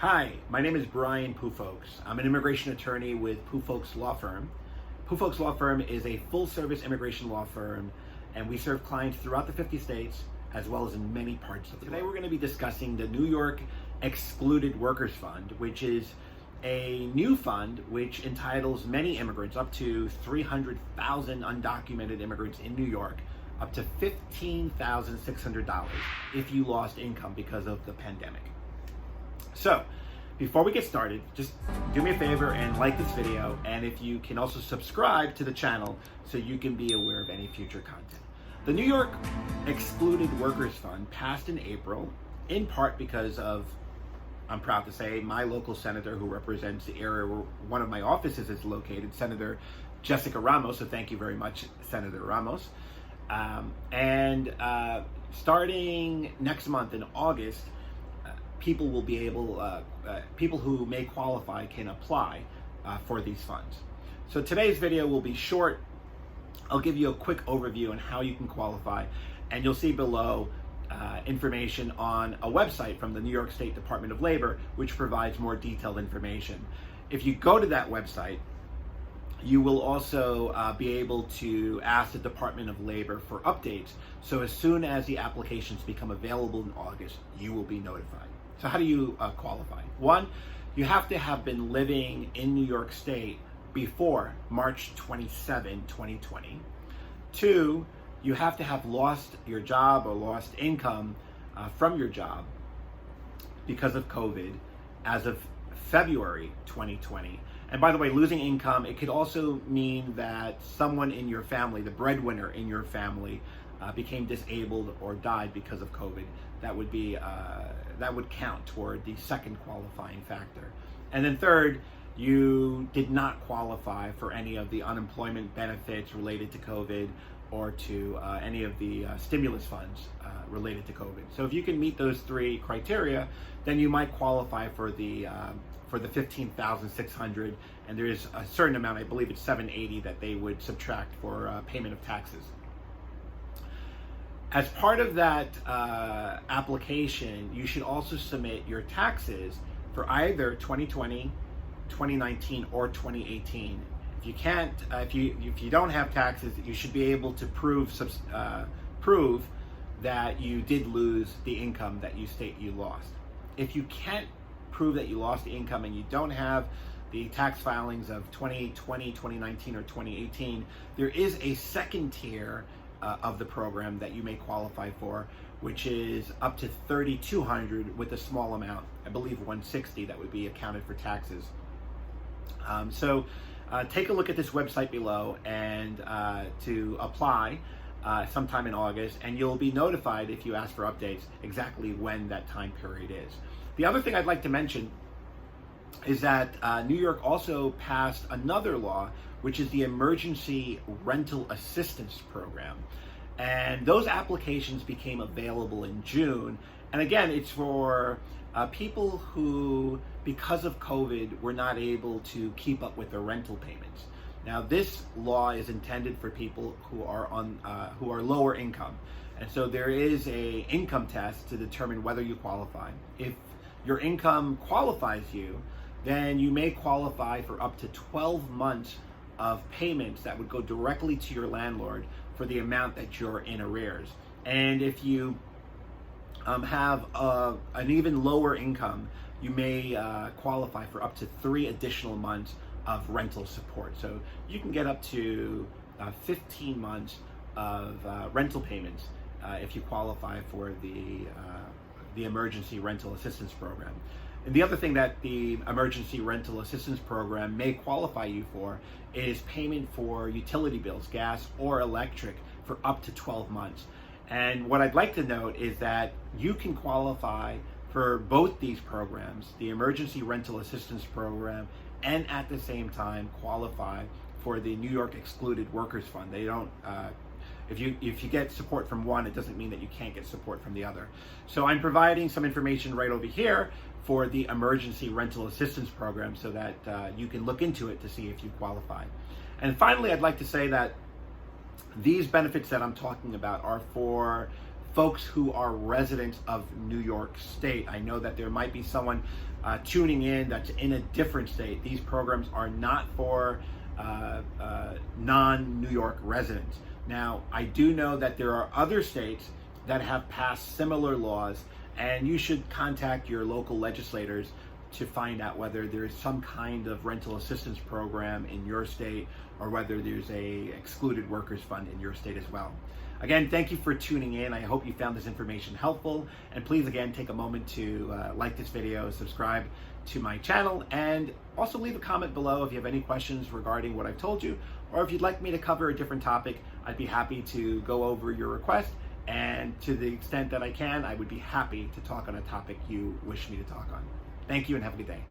Hi, my name is Brian Puffolks. I'm an immigration attorney with Puffolks Law Firm. Puffolks Law Firm is a full-service immigration law firm, and we serve clients throughout the 50 states, as well as in many parts of the world. Today we're going to be discussing the New York Excluded Workers Fund, which is a new fund which entitles many immigrants, up to 300,000 undocumented immigrants in New York, up to $15,600 if you lost income because of the pandemic. So, before we get started, just do me a favor and like this video, and if you can also subscribe to the channel so you can be aware of any future content. The New York Excluded Workers Fund passed in April, in part because of, I'm proud to say, my local senator who represents the area where one of my offices is located, Senator Jessica Ramos, so thank you very much, Senator Ramos. Starting next month in August, people will be able, people who may qualify can apply for these funds. So today's video will be short. I'll give you a quick overview on how you can qualify, and you'll see below information on a website from the New York State Department of Labor, which provides more detailed information. If you go to that website, you will also be able to ask the Department of Labor for updates. So as soon as the applications become available in August, you will be notified. So how do you qualify? One, you have to have been living in New York State before March 27, 2020. Two, you have to have lost your job or lost income from your job because of COVID as of February 2020. And by the way, losing income, it could also mean that someone in your family, the breadwinner in your family, became disabled or died because of COVID. That would be that would count toward the second qualifying factor. And then third, you did not qualify for any of the unemployment benefits related to COVID or to any of the stimulus funds related to COVID. So if you can meet those three criteria, then you might qualify for the $15,600, and there is a certain amount, I believe it's $780, that they would subtract for payment of taxes. As part of that application, you should also submit your taxes for either 2020, 2019, or 2018. If you can't, if you don't have taxes, you should be able to prove that you did lose the income that you state you lost. If you can't prove that you lost the income and you don't have the tax filings of 2020, 2019, or 2018, there is a second tier of the program that you may qualify for, which is up to $3,200 with a small amount, I believe $160, that would be accounted for taxes. So take a look at this website below and to apply sometime in August, and you'll be notified if you ask for updates exactly when that time period is. The other thing I'd like to mention is that New York also passed another law, which is the Emergency Rental Assistance Program. And those applications became available in June. And again, it's for people who, because of COVID, were not able to keep up with their rental payments. Now, this law is intended for people who are lower income. And so there is a income test to determine whether you qualify. If your income qualifies you, then you may qualify for up to 12 months of payments that would go directly to your landlord for the amount that you're in arrears. And if you have an even lower income, you may qualify for up to 3 additional months of rental support. So you can get up to 15 months of rental payments if you qualify for the Emergency Rental Assistance Program. And the other thing that the Emergency Rental Assistance Program may qualify you for is payment for utility bills, gas or electric, for up to 12 months. And what I'd like to note is that you can qualify for both these programs, the Emergency Rental Assistance Program, and at the same time qualify for the New York Excluded Workers Fund. They don't, if you get support from one, it doesn't mean that you can't get support from the other. So I'm providing some information right over here for the Emergency Rental Assistance Program so that you can look into it to see if you qualify. And finally, I'd like to say that these benefits that I'm talking about are for folks who are residents of New York State. I know that there might be someone tuning in that's in a different state. These programs are not for non-New York residents. Now, I do know that there are other states that have passed similar laws, and you should contact your local legislators to find out whether there's some kind of rental assistance program in your state, or whether there's a excluded workers fund in your state as well. Again, thank you for tuning in. I hope you found this information helpful, and please again take a moment to like this video, subscribe to my channel, and also leave a comment below if you have any questions regarding what I've told you, or if you'd like me to cover a different topic. I'd be happy to go over your request, and to the extent that I can, I would be happy to talk on a topic you wish me to talk on. Thank you and have a good day.